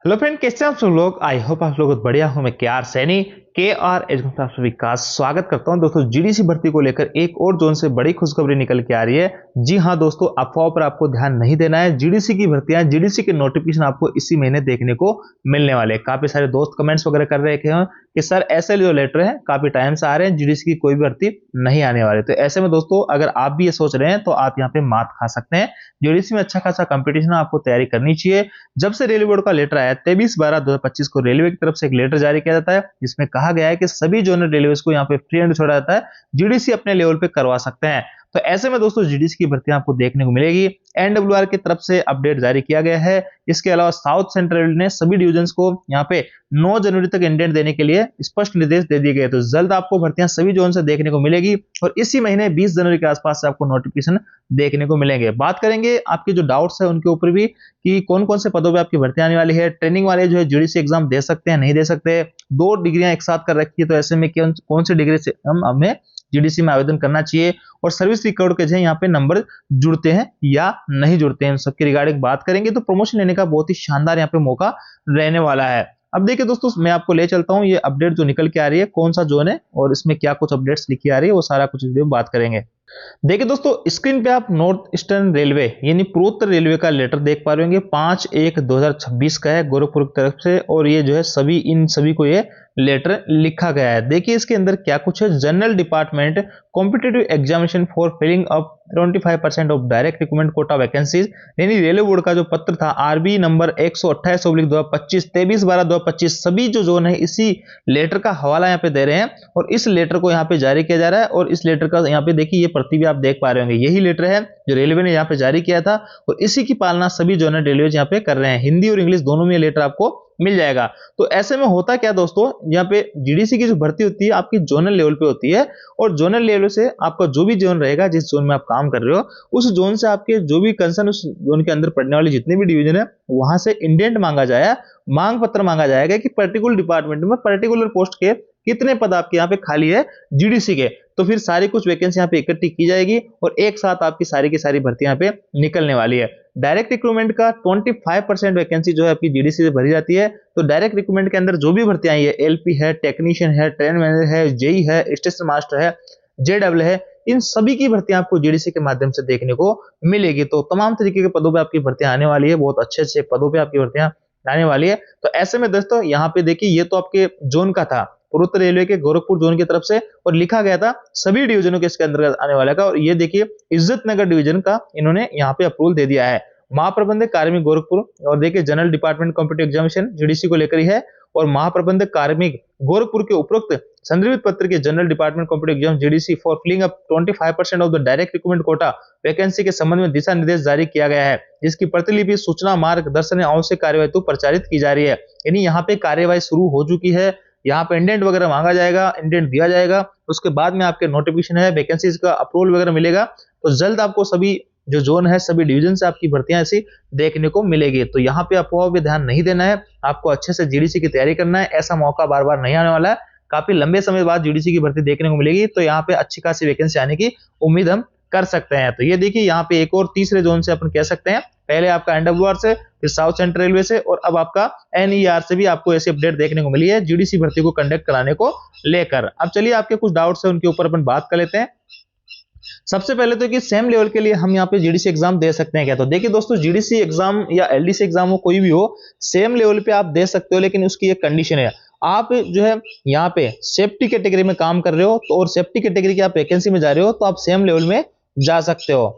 Hello friend, कैसे हैं आप सब लोग। आई होप आप लोग बहुत बढ़िया हो। मैं केआर सैनी केआर एजुकेशन से आप सभी का स्वागत करता हूं। दोस्तों, जीडीसी भर्ती को लेकर एक और जोन से बड़ी खुशखबरी निकल के आ रही है। जी हां दोस्तों, अफवाह पर आपको ध्यान नहीं देना है। जीडीसी की भर्तियां, जीडीसी के नोटिफिकेशन आपको इसी महीने देखने को मिलने वाले हैं। काफी सारे दोस्त कमेंट्स वगैरह कर रहे हैं कि सर ऐसे जो लेटर है काफी टाइम से आ रहे हैं, जीडीसी की कोई भी भर्ती नहीं आने वाली। तो ऐसे में दोस्तों, अगर आप भी ये सोच रहे हैं तो आप यहाँ पे मात खा सकते हैं। जीडीसी में अच्छा खासा कंपटीशन, आपको तैयारी करनी चाहिए। जब से रेलवे बोर्ड का लेटर आया 23/12/2025 को रेलवे की तरफ से एक लेटर जारी किया जाता है, जिसमें कहा गया है कि सभी जोनल रेलवे को यहाँ पे फ्री हैंड छोड़ा जाता है, जीडीसी अपने लेवल पे करवा सकते हैं। तो ऐसे में दोस्तों, जीडीसी की भर्तियां आपको देखने को मिलेगी। एनडब्ल्यूआर की तरफ से अपडेट जारी किया गया है। इसके अलावा साउथ सेंट्रल रेलवे ने सभी डिवीजन को यहाँ पे 9 जनवरी तक इंडेंट देने के लिए स्पष्ट निर्देश दे दिए गए। तो जल्द आपको भर्तियां सभी जोन से देखने को मिलेगी और इसी महीने 20 जनवरी के आसपास से आपको नोटिफिकेशन देखने को मिलेंगे। बात करेंगे आपके जो डाउट्स है उनके ऊपर भी, कि कौन कौन से पदों पे आपकी भर्ती आने वाली है। ट्रेनिंग वाले जो है जीडीसी एग्जाम दे सकते हैं, नहीं दे सकते। 2 डिग्रियां एक साथ कर रखी है, तो ऐसे में कौन सी डिग्री से हमें जीडीसी में आवेदन करना चाहिए, और सर्विस रिकॉर्ड के जो है यहाँ पे नंबर जुड़ते हैं या नहीं जुड़ते हैं, सबके रिगार्डिंग बात करेंगे। तो प्रमोशन लेने का बहुत ही शानदार यहाँ पे मौका रहने वाला है। अब देखिए दोस्तों, मैं आपको ले चलता हूँ ये अपडेट जो निकल के आ रही है, कौन सा जोन है और इसमें क्या कुछ अपडेट्स लिखी आ रही है, वो सारा कुछ वीडियो में बात करेंगे। देखिए दोस्तों, स्क्रीन पे आप नॉर्थ ईस्टर्न रेलवे यानी पूर्वोत्तर रेलवे का लेटर देख पा रहे होंगे। 5/1/2026 का है गोरखपुर की तरफ से, और ये जो है इन सभी को ये लेटर लिखा गया है। देखिए इसके अंदर क्या कुछ है। General department competitive examination for filling up 25% of direct recruitment quota vacancies, यानी रेलवे बोर्ड का जो पत्र था आरबी नंबर 128/2025 23/12/2025, सभी जो जोन है इसी लेटर का हवाला यहाँ पे दे रहे हैं, और इस लेटर को यहाँ पे जारी किया जा रहा है। और इस लेटर का यहाँ पे देखिए ये प्रति भी आप देख पा रहे होंगे, यही लेटर है जो रेलवे ने यहाँ पे जारी किया था, और इसी की पालना सभी जोनल रेलवे यहाँ पे कर रहे हैं। हिंदी और इंग्लिश दोनों में ये लेटर आपको मिल जाएगा। तो ऐसे में होता क्या दोस्तों, यहाँ पे जीडीसी की जो भर्ती होती है आपकी जोनल लेवल पे होती है, और जोनल लेवल से आपका जो भी जोन रहेगा, जिस जोन में आप काम कर रहे हो, उस जोन से आपके जो भी कंसर्न उस जोन के अंदर पड़ने वाली जितने भी डिवीजन है, वहां से इंडेंट मांगा जाए, मांग पत्र मांगा जाएगा कि पर्टिकुलर डिपार्टमेंट में पर्टिकुलर पोस्ट के कितने पद आपके यहाँ पे खाली है जीडीसी के। तो फिर सारी कुछ वैकेंसी यहाँ पे इकट्ठी की जाएगी और एक साथ आपकी सारी की सारी भर्ती यहाँ पे निकलने वाली है। डायरेक्ट रिक्रूटमेंट का 25% वैकेंसी जो है आपकी जीडीसी से भरी जाती है। तो डायरेक्ट रिक्रूटमेंट के अंदर जो भी भर्तियां आई है, एलपी है, टेक्नीशियन है, ट्रेन मैनेजर है, जेई है, स्टेशन मास्टर है, जेडब्ल्यू है, इन सभी की भर्तियां आपको जीडीसी के माध्यम से देखने को मिलेगी। तो तमाम तरीके के पदों पे आपकी भर्तियां आने वाली है, बहुत अच्छे अच्छे पदों पे आपकी भर्तियां आने वाली है। तो ऐसे में दोस्तों, यहाँ पे देखिए ये तो आपके जोन का था, पूर्वोत्तर रेलवे के गोरखपुर जोन की तरफ से, और लिखा गया था सभी डिवीजनों के इसके अंदर आने वाला का। और ये देखिए इज्जत नगर डिवीजन का इन्होंने यहाँ पे अप्रूवल दे दिया है। महाप्रबंधक कार्मिक गोरखपुर, और देखिए general department competitive examination GDC को लेकर ही है, और महाप्रबंधक कार्मिक गोरखपुर के उपरोक्त संदर्भित पत्र के general department competitive exam GDC for filling up 25% of the direct recruitment quota vacancy के संबंध में दिशा निर्देश जारी किया गया है, जिसकी प्रतिलिपि सूचना मार्गदर्शन आवश्यक कार्यवाही तो प्रचारित की जा रही है। यानी यहाँ पे कार्यवाही शुरू हो चुकी है। यहाँ पे इंडेंट वगैरह मांगा जाएगा, इंडेंट दिया जाएगा, उसके बाद में आपके नोटिफिकेशन है, वैकेंसीज का अप्रूवल वगैरह मिलेगा। तो जल्द आपको सभी जो जोन है, सभी डिवीजन से आपकी भर्तियां ऐसी देखने को मिलेगी। तो यहाँ पे अफवाह पे ध्यान नहीं देना है, आपको अच्छे से जीडीसी की तैयारी करना है। ऐसा मौका बार बार नहीं आने वाला है, काफी लंबे समय बाद जीडीसी की भर्ती देखने को मिलेगी। तो यहाँ पे अच्छी खासी वैकेंसी आने की उम्मीद हम कर सकते हैं। तो ये देखिए यहाँ पे एक और तीसरे जोन से अपन कह सकते हैं, पहले आपका एनडब्ल्यूआर से, फिर साउथ सेंट्रल रेलवे से, और अब आपका एनईआर से भी आपको ऐसी अपडेट देखने को मिली है जीडीसी भर्ती को कंडक्ट कराने को लेकर। अब चलिए आपके कुछ डाउट्स है उनके ऊपर अपन बात कर लेते हैं। सबसे पहले तो कि सेम लेवल के लिए हम यहाँ पे जीडीसी एग्जाम दे सकते हैं क्या। तो देखिए दोस्तों, जीडीसी एग्जाम या एलडीसी एग्जाम हो, कोई भी हो, सेम लेवल पे आप दे सकते हो, लेकिन उसकी एक कंडीशन है। आप जो है यहाँ पे सेफ्टी कैटेगरी में काम कर रहे हो, तो और सेफ्टी कैटेगरी की आप वैकेंसी में जा रहे हो, तो आप सेम लेवल में जा सकते हो।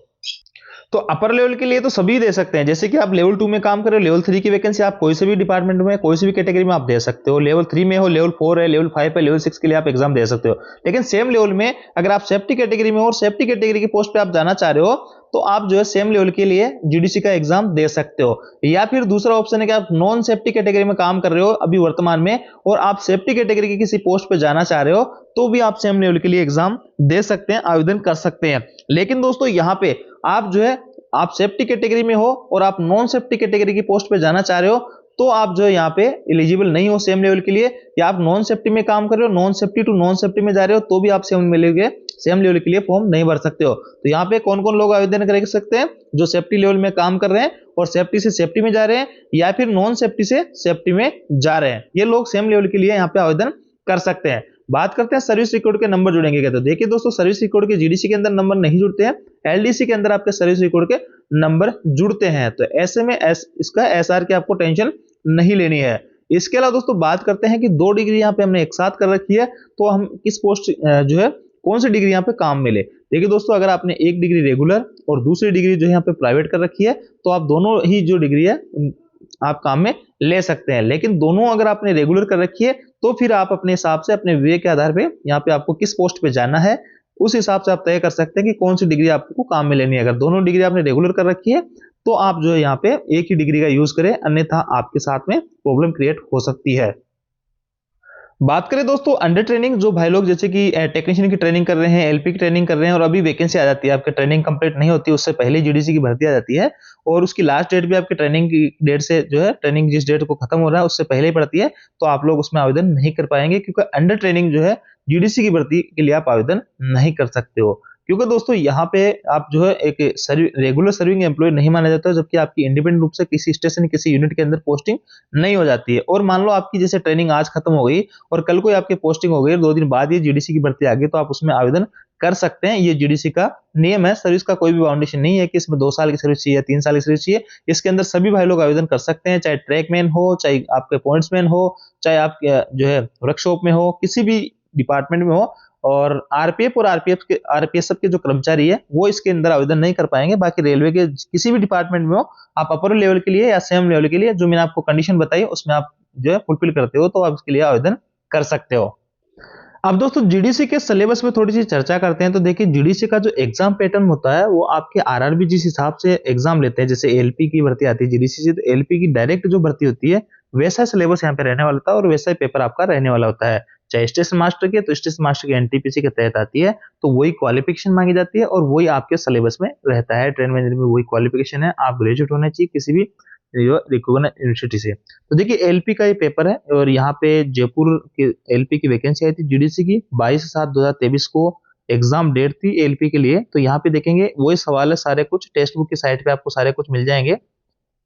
तो अपर लेवल के लिए तो सभी दे सकते हैं, जैसे कि आप लेवल 2 में काम कर रहे हो, लेवल 3 की वैकेंसी आप कोई से भी डिपार्टमेंट में, कोई सी भी कैटेगरी में आप दे सकते हो। लेवल 3 में हो, लेवल 4 है, लेवल 5 है, लेवल 6 के लिए आप एग्जाम दे सकते हो। लेकिन सेम लेवल में अगर आप सेफ्टी कैटेगरी में हो और सेफ्टी कैटेगरी की पोस्ट पे आप जाना चाह रहे हो, तो आप जो है सेम लेवल के लिए जीडीसी का एग्जाम दे सकते हो। या फिर दूसरा ऑप्शन है कि आप नॉन सेफ्टी कैटेगरी में काम कर रहे हो अभी वर्तमान में, और आप सेफ्टी कैटेगरी की किसी पोस्ट पे जाना चाह रहे हो, तो भी आप सेम लेवल के लिए एग्जाम दे सकते हैं, आवेदन कर सकते हैं। लेकिन दोस्तों, यहाँ पे आप जो है आप सेफ्टी कैटेगरी में हो और आप नॉन सेफ्टी कैटेगरी की पोस्ट पे जाना चाह रहे हो, तो आप जो है यहाँ पे एलिजिबल नहीं हो सेम लेवल के लिए, या आप नॉन सेफ्टी में काम कर रहे हो, non safety to non safety में जा रहे हो, तो भी आप सेम लेवल के लिए फॉर्म नहीं भर सकते हो। तो यहाँ पे कौन कौन लोग आवेदन कर सकते हैं? जो सेफ्टी लेवल में काम कर रहे हैं और सेफ्टी से सेफ्टी में जा रहे हैं, या फिर नॉन सेफ्टी से सेफ्टी में जा रहे हैं, ये लोग सेम लेवल के लिए यहाँ पे आवेदन कर सकते हैं। बात करते हैं सर्विस रिकॉर्ड के नंबर जुड़ेंगे क्या? तो देखिए दोस्तों, सर्विस रिकॉर्ड के जीडीसी के अंदर नंबर नहीं जुड़ते हैं, एलडीसी के अंदर आपके सर्विस रिकॉर्ड के नंबर जुड़ते हैं। तो ऐसे में इसका एसआर की आपको टेंशन नहीं लेनी है। इसके अलावा दोस्तों बात करते हैं कि 2 डिग्री यहाँ पे हमने एक साथ कर रखी है, तो हम किस पोस्ट जो है कौन सी डिग्री यहाँ पे काम मिले। देखिए दोस्तों, अगर आपने एक डिग्री रेगुलर और दूसरी डिग्री जो है यहाँ पे प्राइवेट कर रखी है, तो आप दोनों ही जो डिग्री है आप काम में ले सकते हैं। लेकिन दोनों अगर आपने रेगुलर कर रखी है, तो फिर आप अपने हिसाब से अपने विवेक के आधार पे यहाँ पे आपको किस पोस्ट पे जाना है, उस हिसाब से आप तय कर सकते हैं कि कौन सी डिग्री आपको काम में लेनी है। अगर दोनों डिग्री आपने रेगुलर कर रखी है, तो आप जो है यहाँ पे एक ही डिग्री का यूज करें, अन्यथा आपके साथ में प्रॉब्लम क्रिएट हो सकती है। बात करें दोस्तों अंडर ट्रेनिंग, जो भाई लोग जैसे कि टेक्नीशियन की ट्रेनिंग कर रहे हैं, एलपी की ट्रेनिंग कर रहे हैं, और अभी वैकेंसी आ जाती है, आपकी ट्रेनिंग कंप्लीट नहीं होती, उससे पहले जीडीसी की भर्ती आ जाती है, और उसकी लास्ट डेट भी आपकी ट्रेनिंग की डेट से जो है, ट्रेनिंग जिस डेट को खत्म हो रहा है उससे पहले ही पड़ती है, तो आप लोग उसमें आवेदन नहीं कर पाएंगे, क्योंकि अंडर ट्रेनिंग जो है जीडीसी की भर्ती के लिए आप आवेदन नहीं कर सकते हो। क्योंकि दोस्तों यहाँ पे आप जो है एक रेगुलर सर्विंग एम्प्लॉय नहीं माना जाता है, जबकि आपकी इंडिपेंडेंट रूप से किसी स्टेशन किसी यूनिट के अंदर पोस्टिंग नहीं हो जाती है। और मान लो आपकी जैसे ट्रेनिंग आज खत्म हो गई और कल को आपकी पोस्टिंग हो गई और 2 दिन बाद ये जीडीसी की भर्ती आ गई, तो आप उसमें आवेदन कर सकते हैं। ये जीडीसी का नियम है, सर्विस का कोई भी बाउंडेशन नहीं है कि इसमें 2 साल की सर्विस चाहिए, 3 साल की सर्विस चाहिए। इसके अंदर सभी भाई लोग आवेदन कर सकते हैं, चाहे ट्रैकमैन हो, चाहे आपके पॉइंट्समैन हो, चाहे आप जो है वर्कशॉप में हो, किसी भी डिपार्टमेंट में हो। और आरपीएफ और आरपीएसएफ के जो कर्मचारी है वो इसके अंदर आवेदन नहीं कर पाएंगे। बाकी रेलवे के किसी भी डिपार्टमेंट में हो, आप अपर लेवल के लिए या सेम लेवल के लिए जो मैंने आपको कंडीशन बताई उसमें आप जो है फुलफिल करते हो, तो आप इसके लिए आवेदन कर सकते हो। अब दोस्तों जीडीसी के सिलेबस में थोड़ी सी चर्चा करते हैं। तो देखिए, जीडीसी का जो एग्जाम पैटर्न होता है वो आपके आरआरबी जिस हिसाब से एग्जाम लेते हैं, जैसे एलपी की भर्ती आती है जीडीसी से, तो एलपी की डायरेक्ट जो भर्ती होती है वैसा सिलेबस यहाँ पे रहने वाला था और वैसा ही पेपर आपका रहने वाला होता है। चाहे स्टेशन मास्टर के, तो स्टेशन मास्टर की एनटीपीसी के तहत आती है, तो वही क्वालिफिकेशन मांगी जाती है और वही आपके सिलेबस में रहता है। ट्रेन मैनेजर में वही क्वालिफिकेशन है, आप ग्रेजुएट होने चाहिए किसी भी रिकॉग्नाइज्ड यूनिवर्सिटी से। तो देखिए, एलपी का ये पेपर है और यहाँ पे जयपुर की एलपी की वैकेंसी आई थी जीडीसी की 22/7/2023 को एग्जाम डेट थी एलपी के लिए। तो यहाँ पे देखेंगे वही सवाल है सारे, कुछ टेक्स्ट बुक की साइट पे आपको सारे कुछ मिल जाएंगे।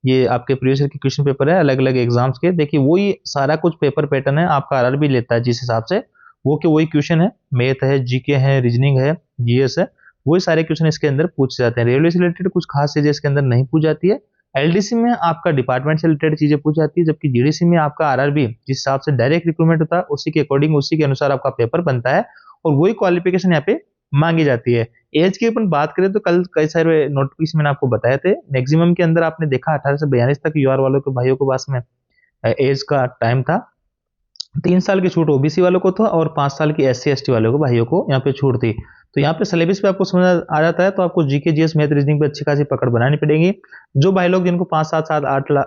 ये आपके प्रीवियस ईयर के क्वेश्चन पेपर है अलग अलग एग्जाम्स के। देखिए, वही सारा कुछ पेपर पैटर्न है, आपका आरआरबी लेता है जिस हिसाब से, वो के वही क्वेश्चन है, मैथ है, जीके है, रीजनिंग है, जीएस है, वही सारे क्वेश्चन इसके अंदर पूछे जाते हैं। रेलवे से रिलेटेड कुछ खास चीजें इसके अंदर नहीं पूछ जाती है। एलडीसी में आपका डिपार्टमेंट से रिलेटेड चीजें पूछ जाती है, जबकि जीडीसी में आपका आरआरबी जिस हिसाब से डायरेक्ट रिक्रूटमेंट होता है उसी के अकॉर्डिंग, उसी के अनुसार आपका पेपर बनता है और वही क्वालिफिकेशन यहाँ पे मांगी जाती है। एज की अपन बात करें तो कल कई सारे नोटिफिकेशन मैंने आपको बताए थे, मैक्सिमम के अंदर आपने देखा 18 से 42 तक यूआर वालों के भाइयों के पास में एज का टाइम था। 3 साल की छूट ओबीसी वालों को था और 5 साल की एससी एसटी वालों को भाइयों को यहाँ पे छूट थी। तो यहाँ पे सिलेबस पे आपको समझ आ जाता है, तो आपको जीके जीएस मैथ रीजनिंग पे अच्छी खासी पकड़ बनानी पड़ेगी। जो भाई लोग जिनको 5 7 7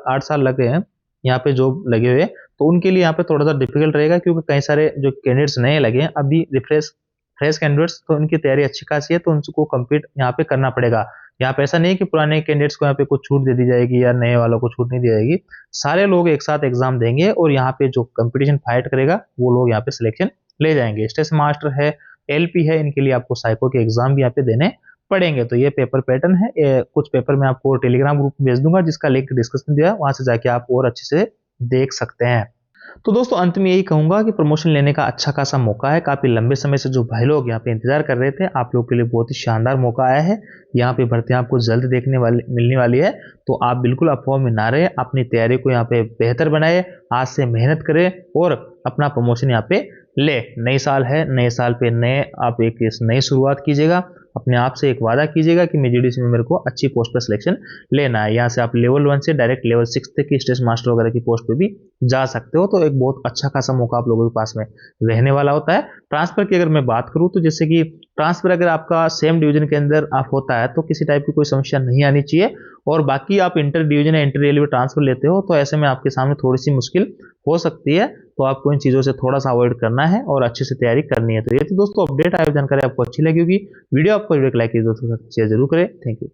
8 साल लगे हैं यहाँ पे जॉब लगे हुए, तो उनके लिए यहाँ पे थोड़ा सा डिफिकल्ट रहेगा, क्योंकि कई सारे जो कैंडिडेट्स नए लगे हैं अभी फ्रेश कैंडिडेट्स, तो उनकी तैयारी अच्छी खासी है, तो उनको कम्पीट यहाँ पे करना पड़ेगा। यहाँ पे ऐसा नहीं कि पुराने कैंडिडेट्स को यहाँ पे कुछ छूट दे दी जाएगी या नए वालों को छूट नहीं दी जाएगी। सारे लोग एक साथ एग्जाम देंगे और यहाँ पे जो कंपटीशन फाइट करेगा वो लोग यहाँ पे सिलेक्शन ले जाएंगे। स्टेशन मास्टर है, एलपी है, इनके लिए आपको साइको के एग्जाम भी यहाँ पे देने पड़ेंगे। तो ये पेपर पैटर्न है। कुछ पेपर मैं आपको टेलीग्राम ग्रुप में भेज दूंगा जिसका लिंक डिस्क्रिप्शन दिया है, वहां से जाके आप और अच्छे से देख सकते हैं। तो दोस्तों अंत में यही कहूंगा कि प्रमोशन लेने का अच्छा खासा मौका है। काफी लंबे समय से जो भाई लोग यहाँ पे इंतजार कर रहे थे, आप लोग के लिए बहुत ही शानदार मौका आया है। यहाँ पे भर्तियां आपको जल्द मिलने वाली है, तो आप बिल्कुल अफवाह में ना रहे, अपनी तैयारी को यहाँ पे बेहतर बनाए, आज से मेहनत करें और अपना प्रमोशन यहाँ पे ले। नई साल है, नए साल पे आप एक नई शुरुआत कीजिएगा। अपने आप से एक वादा कीजिएगा कि मैं जीडीसी में मेरे को अच्छी पोस्ट पर सिलेक्शन लेना है। यहाँ से आप लेवल 1 से डायरेक्ट लेवल 6 तक की स्टेशन मास्टर वगैरह की पोस्ट पे भी जा सकते हो। तो एक बहुत अच्छा खासा मौका आप लोगों के पास में रहने वाला होता है। ट्रांसफर की अगर मैं बात करूँ तो जैसे कि ट्रांसफर अगर आपका सेम डिवीजन के अंदर आप होता है तो किसी टाइप की कोई समस्या नहीं आनी चाहिए। और बाकी आप इंटर डिवीजन या इंटर रेलवे ट्रांसफर लेते हो तो ऐसे में आपके सामने थोड़ी सी मुश्किल हो सकती है, तो आपको इन चीज़ों से थोड़ा सा अवॉइड करना है और अच्छे से तैयारी करनी है। तो ये तो दोस्तों अपडेट आयोजन जानकारी आपको अच्छी लगी होगी। वीडियो आपको लाइक कीजिए, दोस्तों शेयर जरूर करें। Thank you.